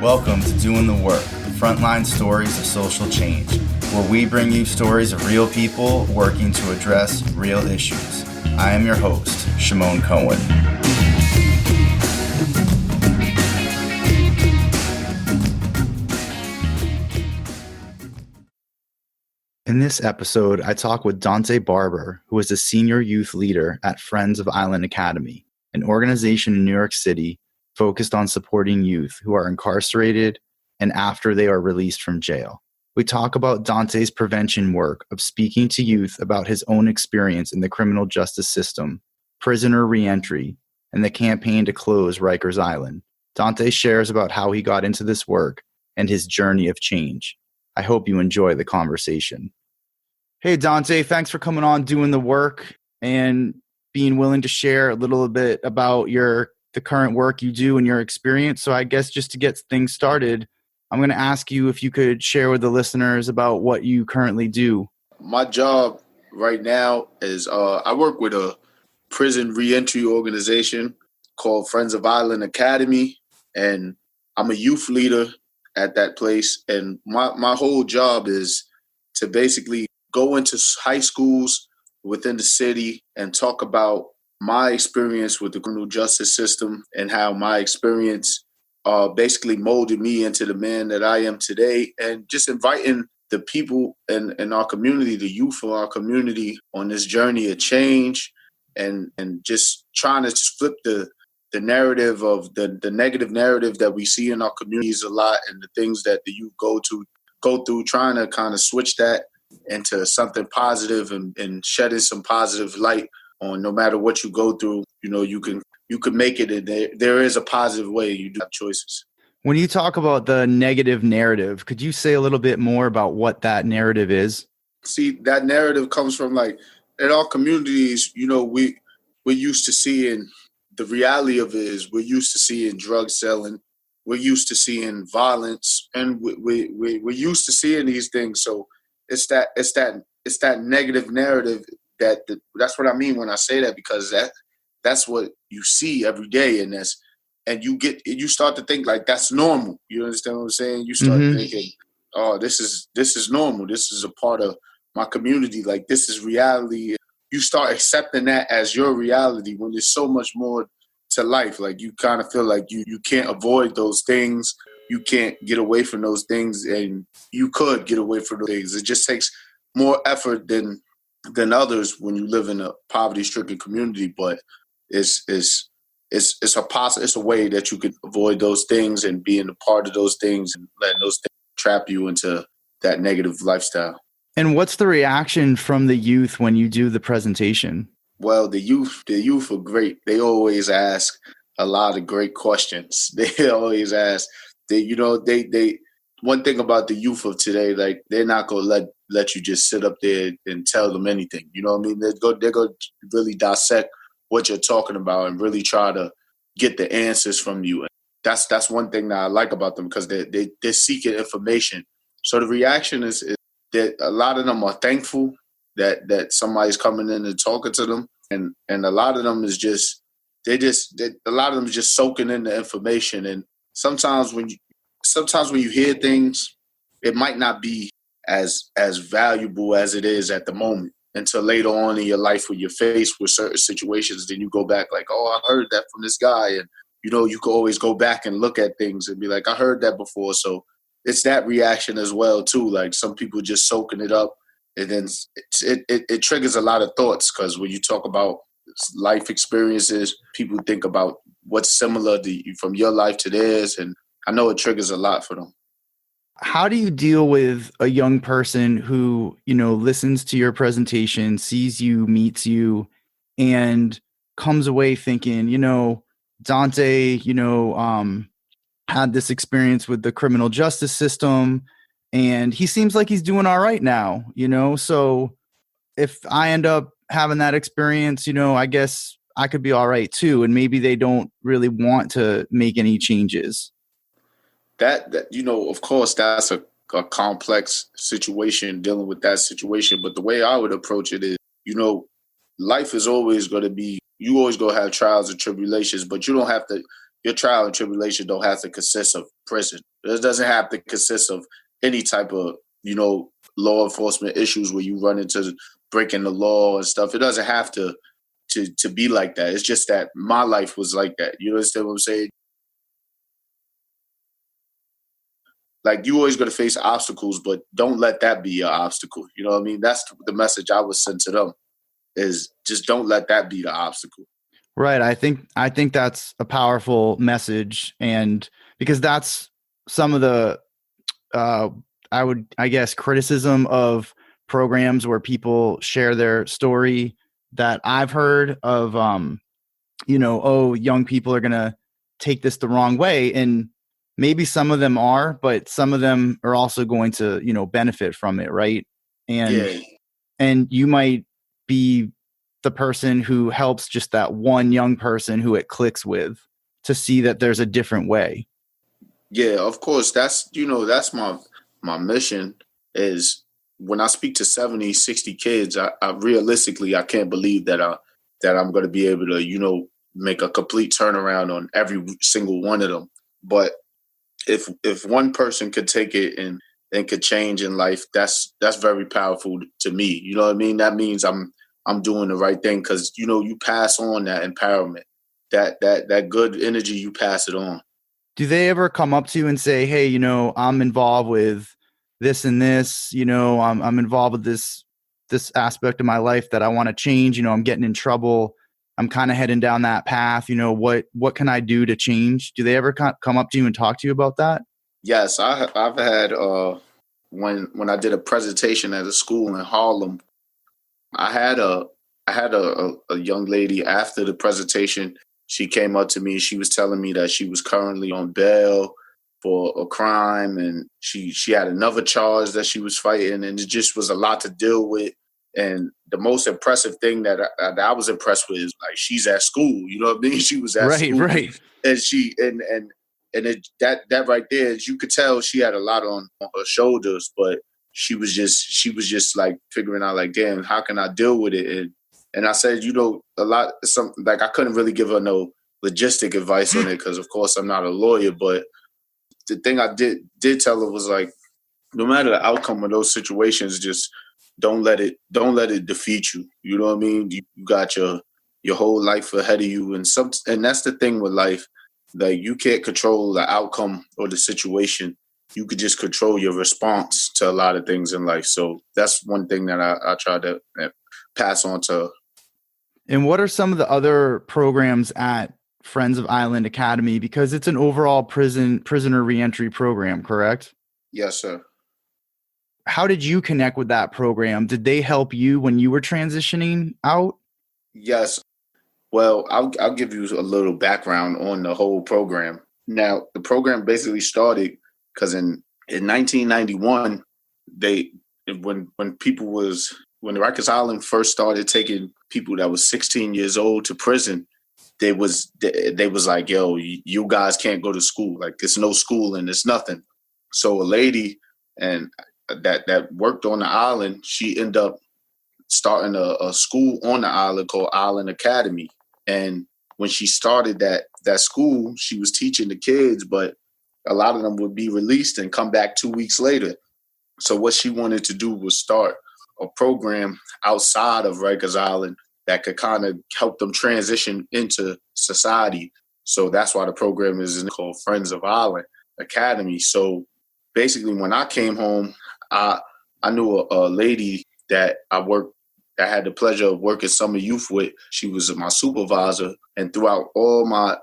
Welcome to Doing the Work, frontline stories of social change, where we bring you stories of real people working to address real issues. I am your host, Shimon Cohen. In this episode, I talk with Dante Barber, who is a senior youth leader at Friends of Island Academy, an organization in New York City focused on supporting youth who are incarcerated and after they are released from jail. We talk about Dante's prevention work of speaking to youth about his own experience in the criminal justice system, prisoner reentry, and the campaign to close Rikers Island. Dante shares about how he got into this work and his journey of change. I hope you enjoy the conversation. Hey, Dante, thanks for coming on Doing the Work and being willing to share a little bit about the current work you do and your experience. So I guess just to get things started, I'm going to ask you if you could share with the listeners about what you currently do. My job right now is I work with a prison reentry organization called Friends of Island Academy, and I'm a youth leader at that place. And my whole job is to basically go into high schools within the city and talk about my experience with the criminal justice system and how my experience basically molded me into the man that I am today, and just inviting the people in our community, the youth of our community, on this journey of change, and just trying to flip the narrative of the negative narrative that we see in our communities a lot, and the things that the youth go through, trying to kind of switch that into something positive and shedding some positive light on no matter what you go through, you can make it. There is a positive way. You do have choices. When you talk about the negative narrative, could you say a little bit more about what that narrative is? See, that narrative comes from, like, in our communities, we're used to seeing, the reality of it is we're used to seeing drug selling. We're used to seeing violence, and we're used to seeing these things. So it's that negative narrative that's what I mean when I say that, because that's what you see every day, and you start to think like that's normal. You understand what I'm saying? You start thinking, oh, this is normal. This is a part of my community. Like, this is reality. You start accepting that as your reality when there's so much more to life. Like, you kind of feel like you can't avoid those things. You can't get away from those things, and you could get away from those things. It just takes more effort than others when you live in a poverty-stricken community, but it's a way that you could avoid those things and being a part of those things and letting those things trap you into that negative lifestyle. And what's the reaction from the youth when you do the presentation? Well, the youth are great. They always ask a lot of great questions. They always ask. They one thing about the youth of today, like, they're not gonna let you just sit up there and tell them anything. You know what I mean? They're gonna really dissect what you're talking about and really try to get the answers from you. And that's one thing that I like about them, because they're seeking information. So the reaction is that a lot of them are thankful that somebody's coming in and talking to them, and a lot of them is just soaking in the information. And sometimes when you hear things, it might not be as valuable as it is at the moment, until later on in your life when you're faced with certain situations. Then you go back like, oh, I heard that from this guy. And, you can always go back and look at things and be like, I heard that before. So it's that reaction as well, too. Like, some people just soaking it up, and then it triggers a lot of thoughts, because when you talk about life experiences, people think about what's similar from your life to theirs. And I know it triggers a lot for them. How do you deal with a young person who, listens to your presentation, sees you, meets you, and comes away thinking, Dante, had this experience with the criminal justice system, and he seems like he's doing all right now, so if I end up having that experience, I guess I could be all right too. And maybe they don't really want to make any changes. That of course, that's a complex situation, dealing with that situation. But the way I would approach it is, life is always going to be, you always going to have trials and tribulations, but you don't have to your trial and tribulation don't have to consist of prison. It doesn't have to consist of any type of, law enforcement issues where you run into breaking the law and stuff. It doesn't have to be like that. It's just that my life was like that. You understand what I'm saying? Like, you always going to face obstacles, but don't let that be your obstacle. You know what I mean? That's the message I would send to them, is just don't let that be the obstacle. Right. I think that's a powerful message. And because that's some of the, I guess, criticism of programs where people share their story that I've heard of, young people are going to take this the wrong way. And maybe some of them are, but some of them are also going to, benefit from it. Right. And you might be the person who helps just that one young person who it clicks with to see that there's a different way. Yeah, of course. That's my mission is when I speak to 70, 60 kids, I realistically, I can't believe that I'm going to be able to, make a complete turnaround on every single one of them. But if one person could take it and could change in life, that's very powerful to me. You know what I mean? That means I'm doing the right thing, because, you pass on that empowerment, that good energy, you pass it on. Do they ever come up to you and say, hey, I'm involved with this and this, I'm involved with this aspect of my life that I want to change, I'm getting in trouble, I'm kind of heading down that path, what can I do to change? Do they ever come up to you and talk to you about that? Yes, I've had, when I did a presentation at a school in Harlem, I had a young lady after the presentation. She came up to me. She was telling me that she was currently on bail for a crime, and she had another charge that she was fighting, and it just was a lot to deal with. And the most impressive thing that I was impressed with is, like, she's at school. You know what I mean? She was at school, right. And she and that right there, you could tell she had a lot on her shoulders, but she was just like figuring out, like, damn, how can I deal with it? And I said, something like, I couldn't really give her no logistic advice on it, because of course I'm not a lawyer. But the thing I did tell her was, like, no matter the outcome of those situations, just don't let it defeat you. You know what I mean? You got your whole life ahead of you, and that's the thing with life. Like, you can't control the outcome or the situation. You could just control your response to a lot of things in life. So that's one thing that I try to pass on to her. And what are some of the other programs at Friends of Island Academy? Because it's an overall prisoner reentry program, correct? Yes, sir. How did you connect with that program? Did they help you when you were transitioning out? Yes. Well, I'll give you a little background on the whole program. Now, the program basically started because in 1991, when the Rikers Island first started taking people that was 16 years old to prison, they was like, yo, you guys can't go to school. Like, there's no school and there's nothing. So a lady and that worked on the island, she ended up starting a school on the island called Island Academy. And when she started that school, she was teaching the kids, but a lot of them would be released and come back 2 weeks later. So what she wanted to do was start a program outside of Rikers Island that could kind of help them transition into society. So that's why the program is called Friends of Island Academy. So basically, when I came home, I knew a lady that I had the pleasure of working summer youth with. She was my supervisor, and throughout all my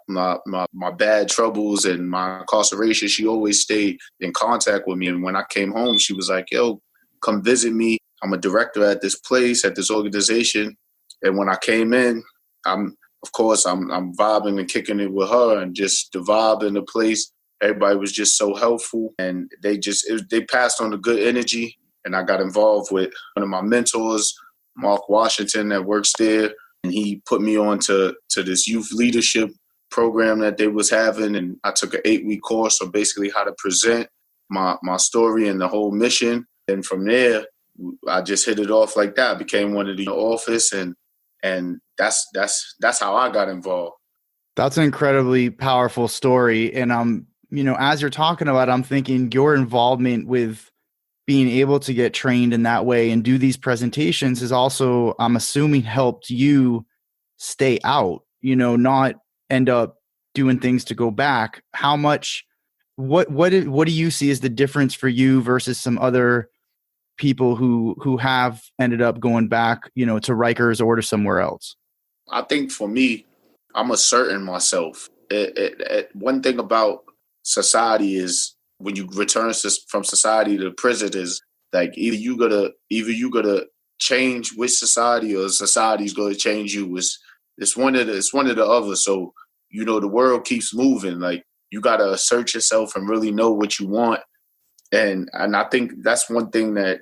bad troubles and my incarceration, she always stayed in contact with me. And when I came home, she was like, yo, come visit me. I'm a director at this place, at this organization. And when I came in, I'm vibing and kicking it with her, and just the vibe in the place. Everybody was just so helpful, and they passed on the good energy. And I got involved with one of my mentors, Mark Washington, that works there. And he put me on to this youth leadership program that they was having. And I took an 8-week course on basically how to present my story and the whole mission. And from there, I just hit it off like that. I became one of the office, and that's how I got involved. That's an incredibly powerful story. And as you're talking about it, I'm thinking your involvement with being able to get trained in that way and do these presentations is also, I'm assuming, helped you stay out, not end up doing things to go back. How much, what do you see as the difference for you versus some other people who have ended up going back, to Rikers or to somewhere else? I think for me, I'm asserting myself. One thing about society is when you return from society to prison is like either you gotta change with society or society's gonna change you. It's one of the other. So the world keeps moving. Like you gotta assert yourself and really know what you want. And I think that's one thing that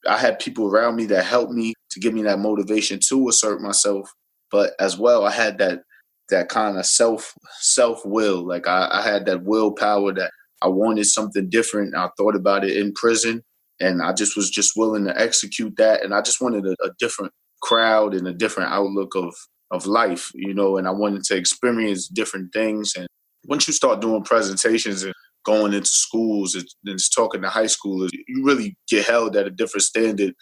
I had people around me that helped me to give me that motivation to assert myself. But as well, I had that kind of self will. Like I had that willpower that I wanted something different. I thought about it in prison, and I just was just willing to execute that. And I just wanted a different crowd and a different outlook of life, and I wanted to experience different things. And once you start doing presentations and going into schools and talking to high schoolers, you really get held at a different standard,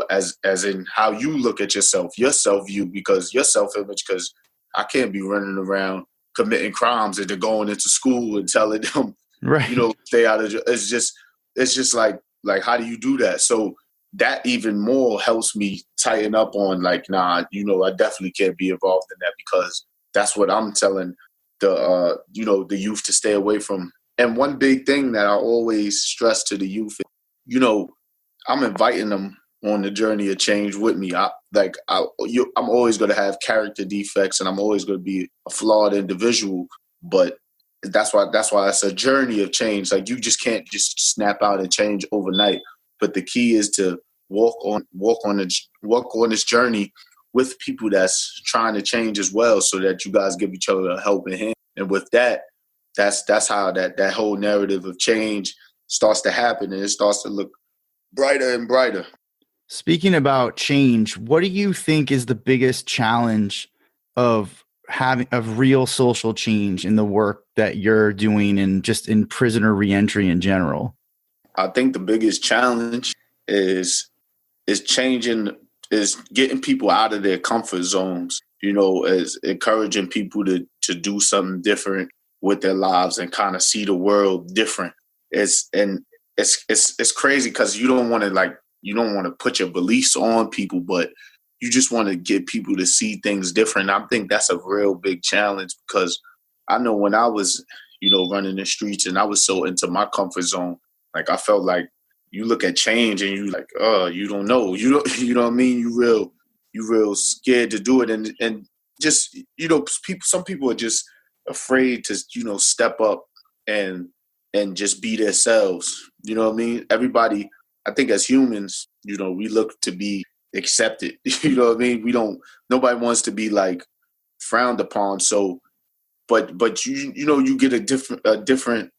as in how you look at your self view, because your self image, because I can't be running around committing crimes and then going into school and telling them, Right. stay out of it's just like how do you do that? So that even more helps me tighten up on like, nah, I definitely can't be involved in that, because that's what I'm telling the youth to stay away from. And one big thing that I always stress to the youth is, I'm inviting them on the journey of change with me. I'm always going to have character defects, and I'm always going to be a flawed individual. But that's why it's a journey of change. Like you just can't just snap out and change overnight. But the key is to walk on this journey with people that's trying to change as well, so that you guys give each other a helping hand. And with that, that's how that whole narrative of change starts to happen, and it starts to look brighter and brighter. Speaking about change, what do you think is the biggest challenge of real social change in the work that you're doing and just in prisoner reentry in general? I think the biggest challenge is getting people out of their comfort zones, is encouraging people to do something different with their lives and kind of see the world different. It's crazy because you don't want to put your beliefs on people, but you just want to get people to see things different. I think that's a real big challenge, because I know when I was, running the streets and I was so into my comfort zone, like I felt like you look at change and you like, you don't know, you know what I mean? You real scared to do it. And just, some people are just afraid to, step up and just be themselves. You know what I mean? Everybody, I think as humans, we look to be accepted. You know what I mean? Nobody wants to be like frowned upon. So, but you get a different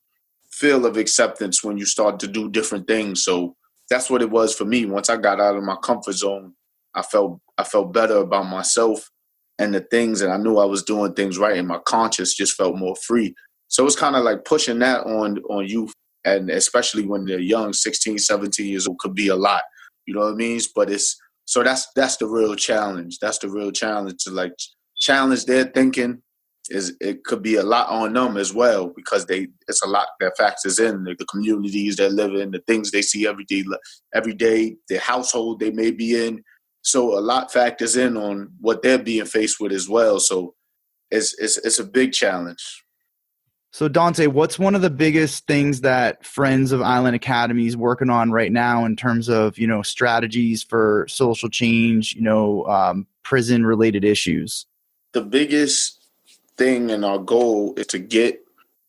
feel of acceptance when you start to do different things. So that's what it was for me. Once I got out of my comfort zone, I felt better about myself and the things, and I knew I was doing things right, and my conscience just felt more free. So it's kind of like pushing that on youth, and especially when they're young, 16, 17 years old, could be a lot. You know what I mean? But that's the real challenge. That's the real challenge, to like challenge their thinking. It could be a lot on them as well, because it's a lot that factors in the communities they live in, the things they see every day, the household they may be in. So a lot factors in on what they're being faced with as well. So it's a big challenge. So Dante, what's one of the biggest things that Friends of Island Academy is working on right now in terms of, strategies for social change, prison related issues? The biggest thing and our goal is to get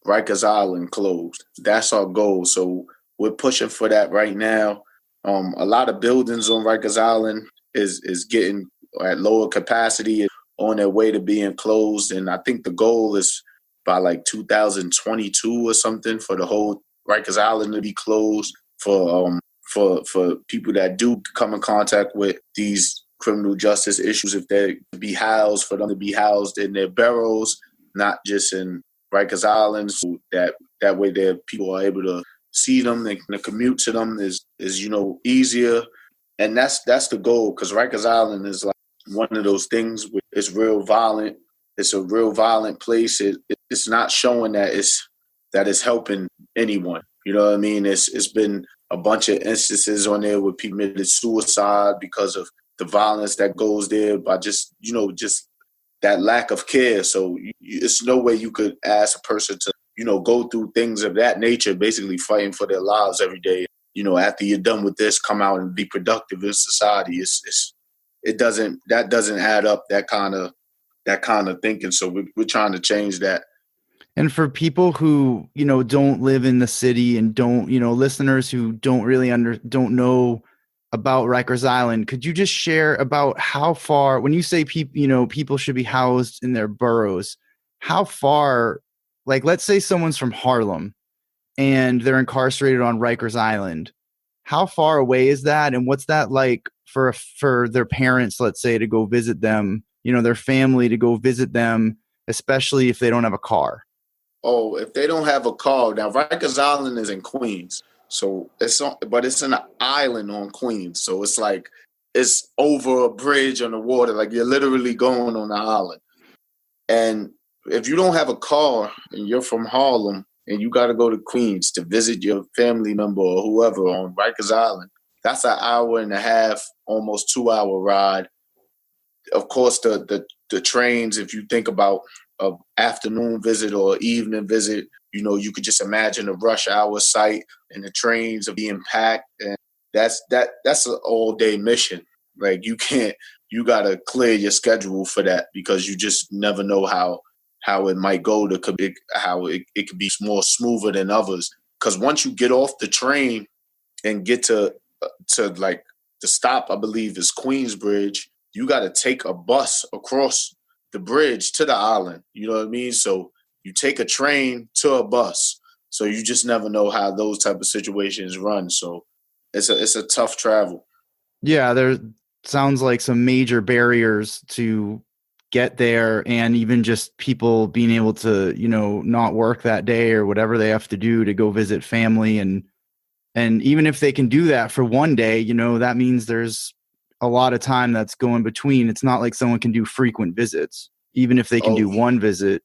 Rikers Island closed. That's our goal. So we're pushing for that right now. A lot of buildings on Rikers Island is getting at lower capacity, on their way to being closed. And I think the goal is by like 2022 or something for the whole Rikers Island to be closed for people that do come in contact with these criminal justice issues if they be housed, for them to be housed in their barrels, not just in Rikers Island. So that way their people are able to see them, and the commute to them is easier. And that's the goal, because Rikers Island is like one of those things where it's real violent. It's a real violent place. It's not showing that it's helping anyone. You know what I mean? It's been a bunch of instances on there where people committed suicide because of the violence that goes there, by just that lack of care. So it's no way you could ask a person to go through things of that nature, basically fighting for their lives every day. After you're done with this, come out and be productive in society. That doesn't add up, that kind of thinking. So we're trying to change that. And for people who, don't live in the city and don't, listeners who don't really don't know about Rikers Island, could you just share about how far, when you say people should be housed in their boroughs, how far, like, let's say someone's from Harlem and they're incarcerated on Rikers Island, how far away is that? And what's that like for their parents, let's say, to go visit them, their family to go visit them, especially if they don't have a car? Oh, if they don't have a car, now Rikers Island is in Queens, so but it's an island on Queens, so it's like it's over a bridge on the water, like you're literally going on the island. And if you don't have a car and you're from Harlem and you got to go to Queens to visit your family member or whoever on Rikers Island, that's an hour and a half, almost 2-hour ride. Of course, the trains, if you think about an afternoon visit or evening visit, you could just imagine a rush hour site and the trains are being packed. And that's an all-day mission. Like you got to clear your schedule for that, because you just never know how it might go, how it could be more smoother than others. Because once you get off the train and get to like the stop, I believe is Queensbridge, you got to take a bus across the bridge to the island. You know what I mean? So you take a train to a bus. So you just never know how those type of situations run. So it's a tough travel. Yeah, there sounds like some major barriers to get there, and even just people being able to, not work that day or whatever they have to do to go visit family. And even if they can do that for one day, that means there's a lot of time that's going between. It's not like someone can do frequent visits, even if they can do one visit.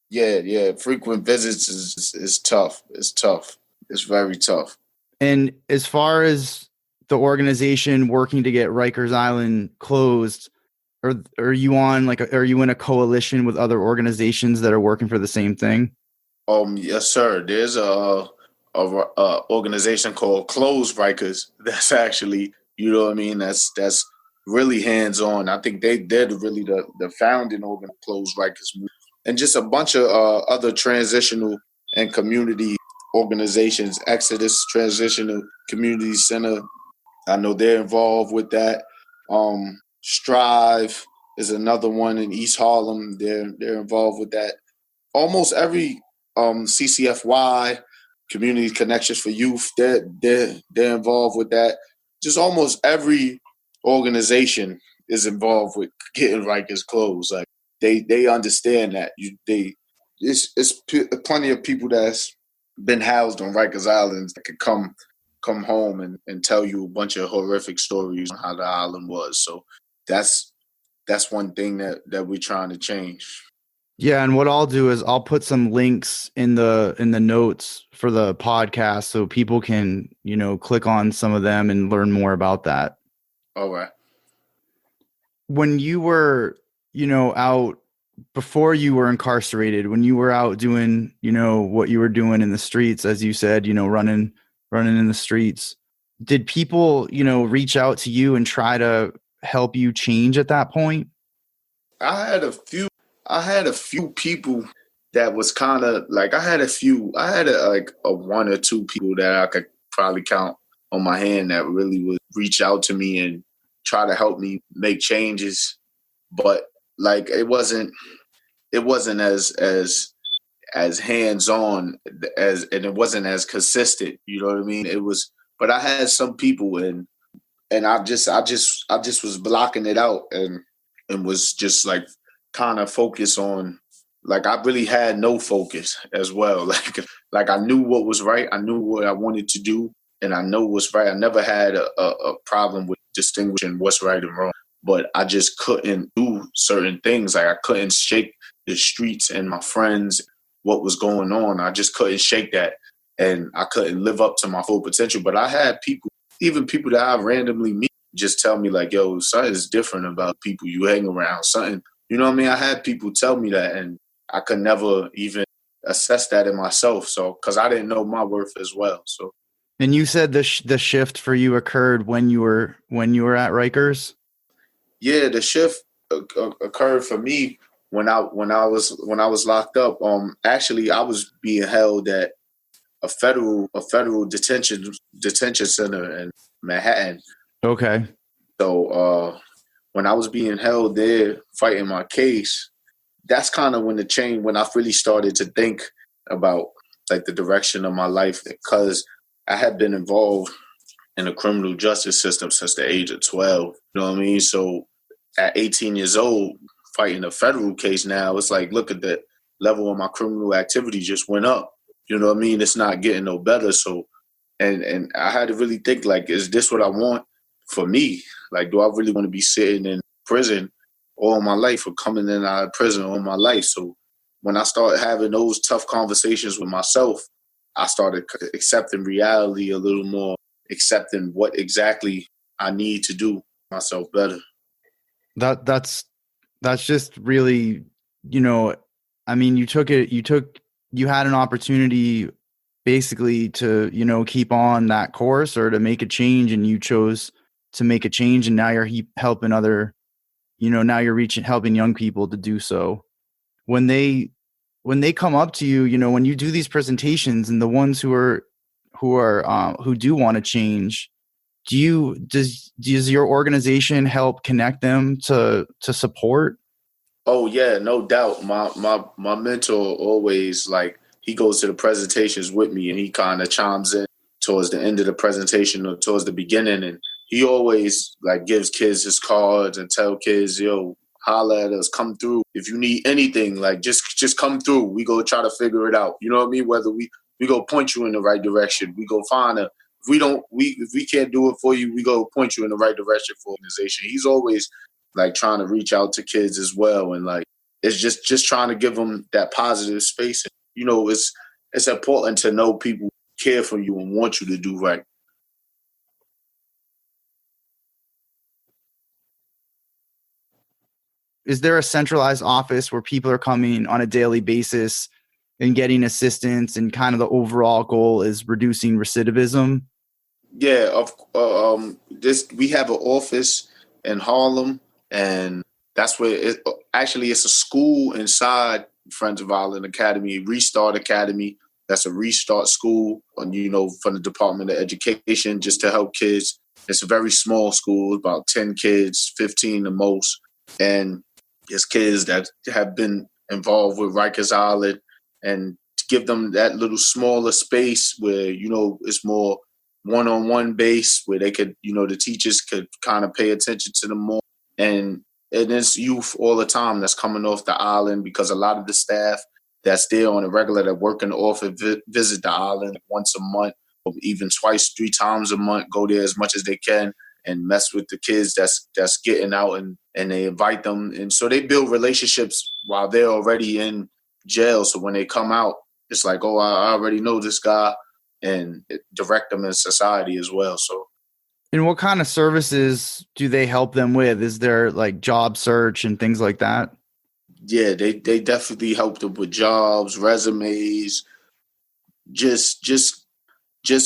Yeah. Frequent visits is tough. It's tough. It's very tough. And as far as the organization working to get Rikers Island closed, are you are you in a coalition with other organizations that are working for the same thing? Yes, sir. There's a organization called Close Rikers. That's actually, what I mean? That's really hands-on. I think they're really the founding organ of Close Rikers movement. And just a bunch of other transitional and community organizations. Exodus Transitional Community Center, I know they're involved with that. Strive is another one in East Harlem. They're involved with that. Almost every CCFY, Community Connections for Youth, they're involved with that. Just almost every organization is involved with getting Rikers closed. Like they understand that it's plenty of people that's been housed on Rikers Islands that could come home and tell you a bunch of horrific stories on how the island was. So that's one thing that we're trying to change. Yeah, and what I'll do is I'll put some links in the notes for the podcast so people can, click on some of them and learn more about that. All right. When you were, out before you were incarcerated, when you were out doing, what you were doing in the streets, as you said, running in the streets, did people, reach out to you and try to help you change at that point? I had a few people that was kind of like, I had a one or two people that I could probably count on my hand that really would reach out to me and try to help me make changes. But like, it wasn't as hands-on and it wasn't as consistent. You know what I mean? But I had some people, and and I just was blocking it out and was just like kind of focused on, like, I really had no focus as well. Like I knew what was right, I knew what I wanted to do, and I know what's right. I never had a problem with distinguishing what's right and wrong, but I just couldn't do certain things. Like I couldn't shake the streets and my friends, what was going on. I just couldn't shake that, and I couldn't live up to my full potential. But I had people, even people that I randomly meet, just tell me like, yo, something's different about people you hang around. Something, you know what I mean? I had people tell me that, and I could never even assess that in myself. So, because I didn't know my worth as well. So, And you said the shift for you occurred when you were at Rikers. yeah, the shift occurred for me when I was locked up. Actually, I was being held at a federal detention center in Manhattan. Okay. So when I was being held there fighting my case, that's kind of when I really started to think about like the direction of my life, because I had been involved in the criminal justice system since the age of 12. You know what I mean? So at 18 years old, fighting a federal case now, it's like, look at the level of my criminal activity just went up. You know what I mean? It's not getting no better. So, and I had to really think, like, is this what I want for me? Like, do I really want to be sitting in prison all my life or coming in and out of prison all my life? So when I started having those tough conversations with myself, I started accepting reality a little more, accepting what exactly I need to do myself better. That's just really, I mean, you had an opportunity basically to, keep on that course or to make a change, and you chose to make a change, and now you're helping now you're helping young people to do so. When they come up to you, when you do these presentations, and the ones who do want to change, does your organization help connect them to support? Oh yeah, no doubt. My mentor always, like, he goes to the presentations with me, and he kind of chimes in towards the end of the presentation or towards the beginning, and he always like gives kids his cards and tell kids, yo, holla at us, come through. If you need anything, like just come through. We go try to figure it out. You know what I mean? Whether we go point you in the right direction. We go find if we can't do it for you, we go point you in the right direction for organization. He's always like trying to reach out to kids as well, and like it's just trying to give them that positive space. And, it's important to know people care for you and want you to do right. Is there a centralized office where people are coming on a daily basis and getting assistance, and kind of the overall goal is reducing recidivism? Yeah, we have an office in Harlem, and that's where it's a school inside Friends of Island Academy, Restart Academy. That's a restart school, from the Department of Education, just to help kids. It's a very small school, about 10 kids, 15 the most, and it's kids that have been involved with Rikers Island, and to give them that little smaller space where, it's more one-on-one base, where they could, the teachers could kind of pay attention to them more. And it's youth all the time that's coming off the island, because a lot of the staff that's there on a regular that work in the office visit the island once a month, or even twice, 3 times a month, go there as much as they can and mess with the kids that's getting out, and they invite them. And so they build relationships while they're already in jail. So when they come out, it's like, oh, I already know this guy, and direct them in society as well. So. And what kind of services do they help them with? Is there like job search and things like that? Yeah, they definitely help them with jobs, resumes, just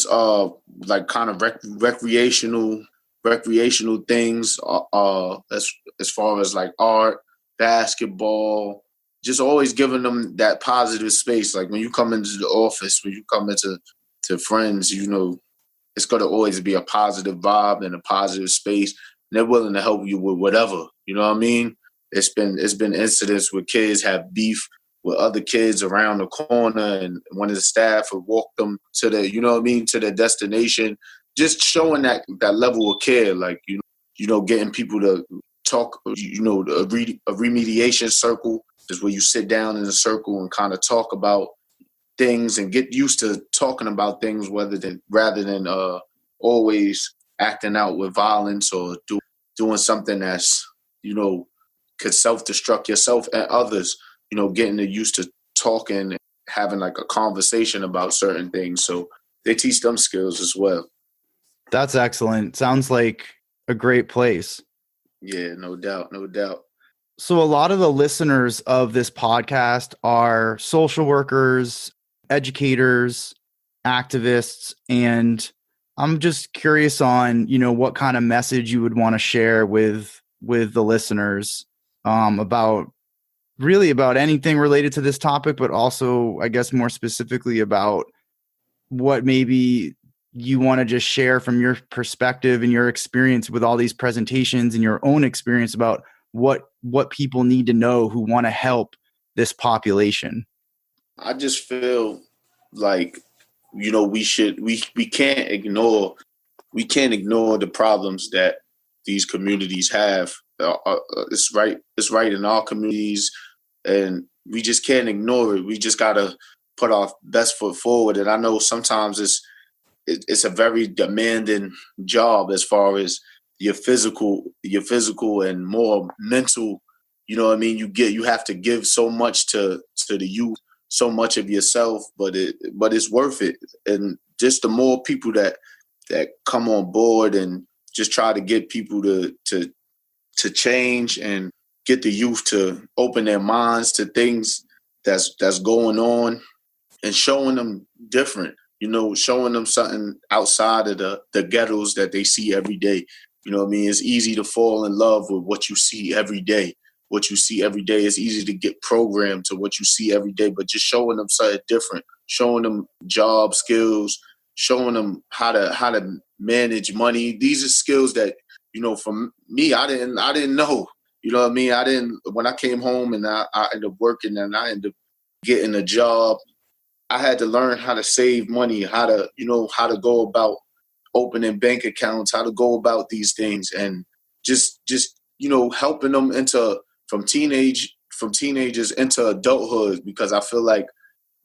like kind of recreational things, as far as like art, basketball, just always giving them that positive space. Like when you come into the office, when you come into friends, it's going to always be a positive vibe and a positive space. And they're willing to help you with whatever. You know what I mean? It's been incidents where kids have beef with other kids around the corner, and one of the staff will walk them to to their destination, just showing that level of care, like, getting people to talk, a remediation circle is where you sit down in a circle and kind of talk about things and get used to talking about things rather than always acting out with violence or doing something that's, could self-destruct yourself and others, getting used to talking and having like a conversation about certain things. So they teach them skills as well. That's excellent. Sounds like a great place. Yeah, no doubt, no doubt. So a lot of the listeners of this podcast are social workers, educators, activists, and I'm just curious on, what kind of message you would want to share with the listeners about anything related to this topic, but also, I guess, more specifically about what maybe you want to just share from your perspective and your experience with all these presentations and your own experience about what people need to know who want to help this population. I just feel like, we can't ignore the problems that these communities have. It's right in our communities, and we just can't ignore it. We just gotta put our best foot forward. And I know sometimes it's a very demanding job as far as your physical and more mental. You know what I mean? You have to give so much to the youth, so much of yourself, but it's worth it. And just the more people that come on board and just try to get people to change and get the youth to open their minds to things that's going on and showing them different, showing them something outside of the ghettos that they see every day. You know what I mean? It's easy to fall in love with what you see every day. What you see every day, it's easy to get programmed to what you see every day, but just showing them something different, showing them job skills, showing them how to manage money. These are skills that, for me, I didn't know. You know what I mean? When I came home and I ended up working and I ended up getting a job, I had to learn how to save money, how to go about opening bank accounts, how to go about these things, and just helping them from teenagers into adulthood, because I feel like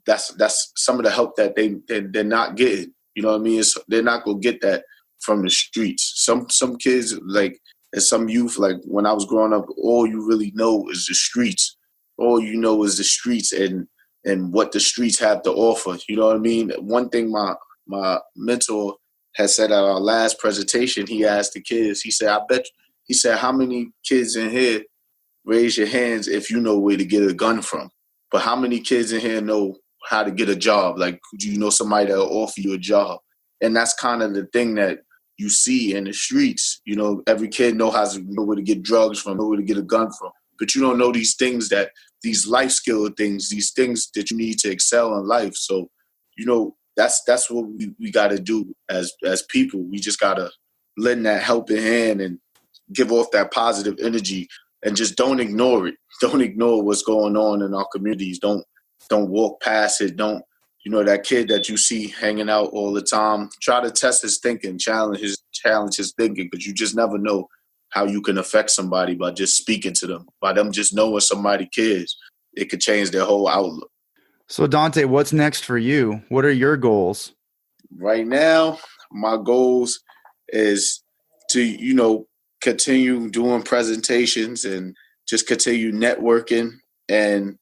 that's some of the help that they're not getting. You know what I mean? They're not gonna get that from the streets. Some kids, like, and some youth, like when I was growing up, all you really know is the streets. All you know is the streets and what the streets have to offer. You know what I mean? One thing my mentor had said at our last presentation, he asked the kids, he said, how many kids in here raise your hands if you know where to get a gun from? But how many kids in here know how to get a job? Like, do you know somebody that will offer you a job? And that's kind of the thing that you see in the streets. Every kid know where to get drugs from, know where to get a gun from. But you don't know these things, these life skill things, these things that you need to excel in life. So, that's what we got to do as people. We just got to lend that helping hand and give off that positive energy, and just don't ignore it. Don't ignore what's going on in our communities. Don't walk past it. Don't, that kid that you see hanging out all the time, try to test his thinking, challenge his thinking, because you just never know how you can affect somebody by just speaking to them, by them just knowing somebody cares. It could change their whole outlook. So Dante, what's next for you? What are your goals? Right now, my goals is to, continue doing presentations and just continue networking and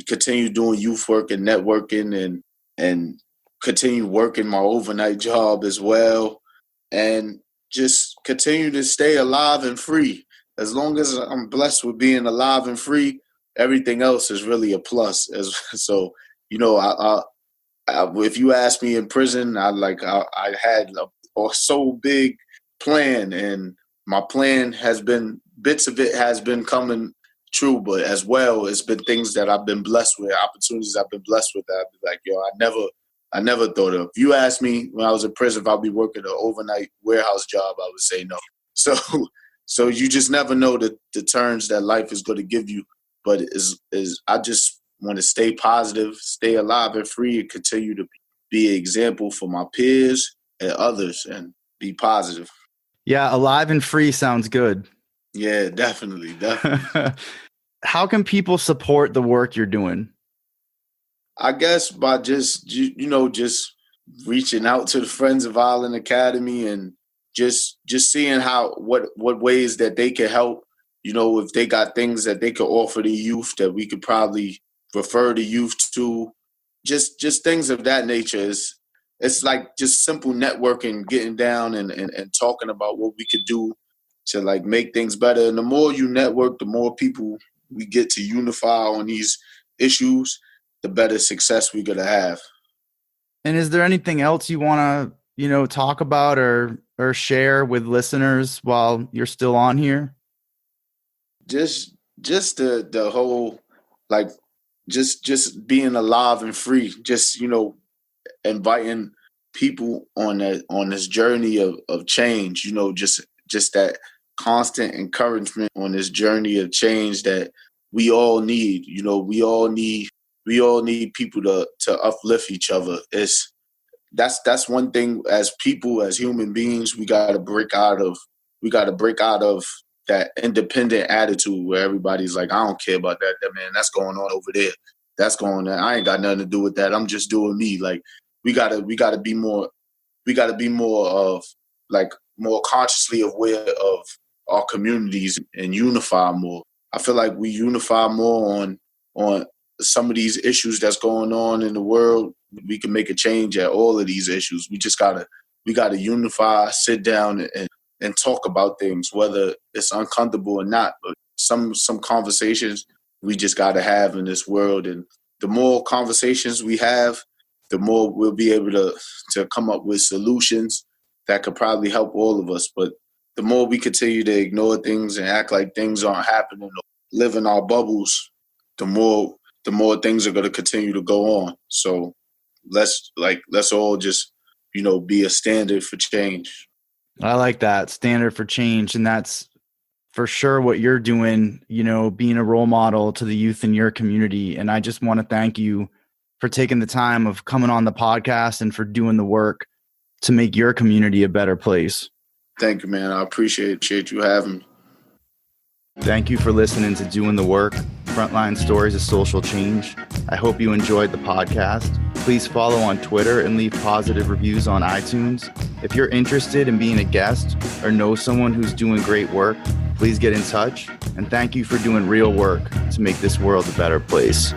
continue doing youth work and networking and continue working my overnight job as well, and just continue to stay alive and free. As long as I'm blessed with being alive and free, everything else is really a plus. So, if you ask me in prison, I had a so big plan, and my plan has been, bits of it has been coming true, but as well, it's been things that I've been blessed with, opportunities I've been blessed with that I'd be like, I never thought of. If you asked me when I was in prison if I'd be working an overnight warehouse job, I would say no. So you just never know the turns that life is going to give you. But I just want to stay positive, stay alive and free, and continue to be an example for my peers at others and be positive. Yeah, alive and free sounds good. Yeah, definitely. How can people support the work you're doing? I guess by just reaching out to the Friends of Island Academy and just seeing what ways that they can help. If they got things that they could offer the youth that we could probably refer the youth to, just things of that nature. It's like just simple networking, getting down and talking about what we could do to like make things better. And the more you network, the more people we get to unify on these issues, the better success we're going to have. And is there anything else you want to, talk about or share with listeners while you're still on here? Just the whole, like, just being alive and free, just, inviting people on this journey of change, just that constant encouragement on this journey of change that we all need. We all need people to uplift each other. That's one thing as people, as human beings, we gotta break out of that independent attitude where everybody's like, I don't care about that man, that's going on over there. That's going on. I ain't got nothing to do with that. I'm just doing me. Like we gotta be more of like more consciously aware of our communities and unify more. I feel like we unify more on some of these issues that's going on in the world. We can make a change at all of these issues. We gotta unify, sit down and talk about things, whether it's uncomfortable or not. But some conversations we just gotta have in this world. And the more conversations we have, the more we'll be able to come up with solutions that could probably help all of us. But the more we continue to ignore things and act like things aren't happening, or live in our bubbles, the more things are going to continue to go on. So let's all just, be a standard for change. I like that, standard for change. And that's for sure what you're doing, being a role model to the youth in your community. And I just want to thank you for taking the time of coming on the podcast and for doing the work to make your community a better place. Thank you, man. I appreciate you having me. Thank you for listening to Doing the Work, Frontline Stories of Social Change. I hope you enjoyed the podcast. Please follow on Twitter and leave positive reviews on iTunes. If you're interested in being a guest or know someone who's doing great work, please get in touch. And thank you for doing real work to make this world a better place.